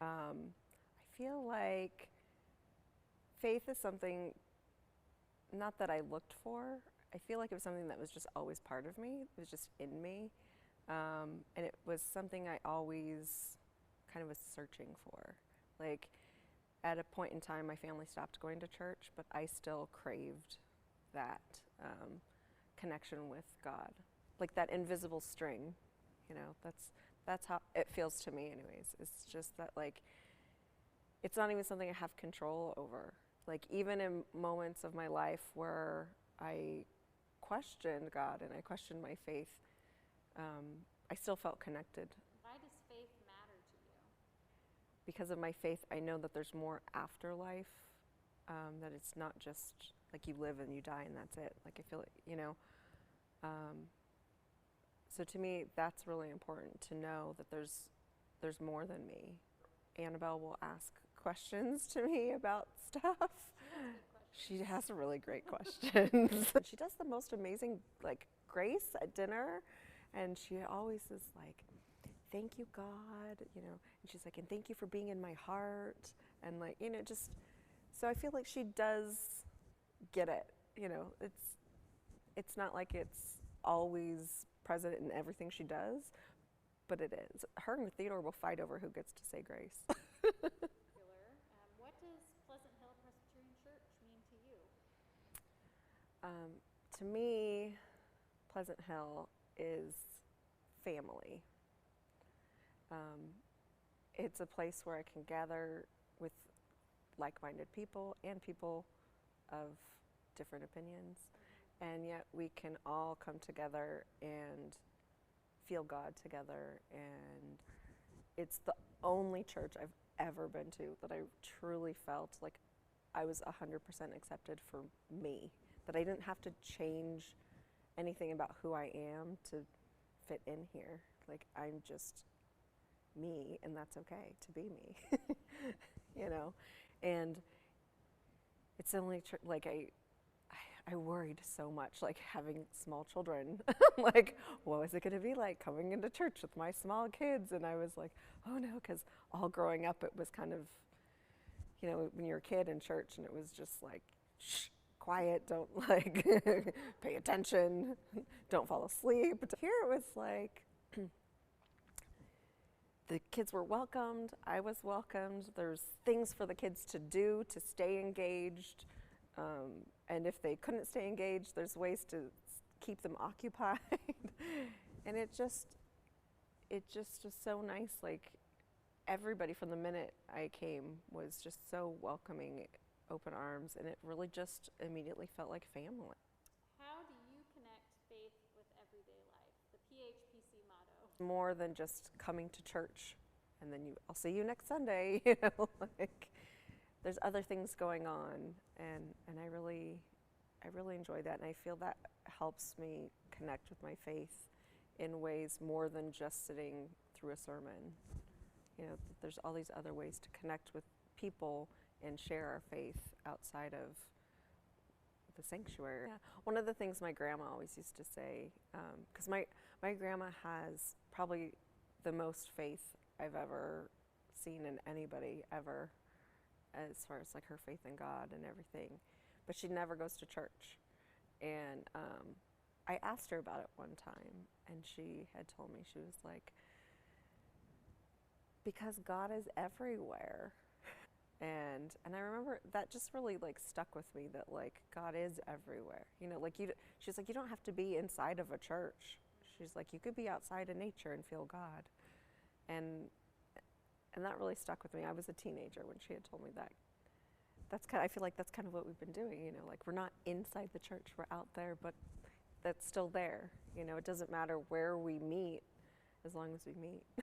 I feel like faith is something, not that I looked for. I feel like it was something that was just always part of me. It was just in me. And it was something I always kind of was searching for. Like, at a point in time, my family stopped going to church, but I still craved that connection with God, like that invisible string. You know, that's how it feels to me, anyways. It's just that, like, it's not even something I have control over. Like, even in moments of my life where I questioned God and I questioned my faith, I still felt connected. Why does faith matter to you? Because of my faith, I know that there's more afterlife, that it's not just like you live and you die and that's it. Like, I feel like, so to me, that's really important to know that there's more than me. Annabelle will ask questions to me about stuff. She has really great questions. She does the most amazing, like, grace at dinner, and she always is like, thank you, God, and she's like, and thank you for being in my heart, and, like, just, so I feel like she does get it. It's not like it's always present in everything she does, but it is. Her and Theodore will fight over who gets to say grace. What does Pleasant Hill Presbyterian Church mean to you? To me, Pleasant Hill is family. It's a place where I can gather with like-minded people and people of different opinions, and yet we can all come together and feel God together. And it's the only church I've ever been to that I truly felt like I was 100% accepted for me, that I didn't have to change anything about who I am to fit in here. Like, I'm just me, and that's okay to be me. And it's the only like, I worried so much, like, having small children. Like, what is it going to be like coming into church with my small kids? And I was like, oh no, because all growing up, it was kind of, when you're a kid in church, and it was just like, shh, quiet, don't, like, pay attention, don't fall asleep. But here it was like, the kids were welcomed, I was welcomed, there's things for the kids to do to stay engaged, and if they couldn't stay engaged, there's ways to keep them occupied. And it just was so nice. Like, everybody from the minute I came was just so welcoming, open arms, and it really just immediately felt like family. How do you connect faith with everyday life? The PHPC motto. More than just coming to church and then I'll see you next Sunday. Like, there's other things going on, and I really enjoy that, and I feel that helps me connect with my faith in ways more than just sitting through a sermon. There's all these other ways to connect with people and share our faith outside of the sanctuary. Yeah. One of the things my grandma always used to say, because my grandma has probably the most faith I've ever seen in anybody ever, as far as, like, her faith in God and everything, but she never goes to church. And I asked her about it one time, and she had told me, she was like, because God is everywhere. And I remember that just really, like, stuck with me, that, like, God is everywhere. Like, she's like, you don't have to be inside of a church. She's like, you could be outside in nature and feel God. And that really stuck with me. I was a teenager when she had told me that. I feel like that's kind of what we've been doing, like, we're not inside the church, we're out there, but that's still there. It doesn't matter where we meet as long as we meet.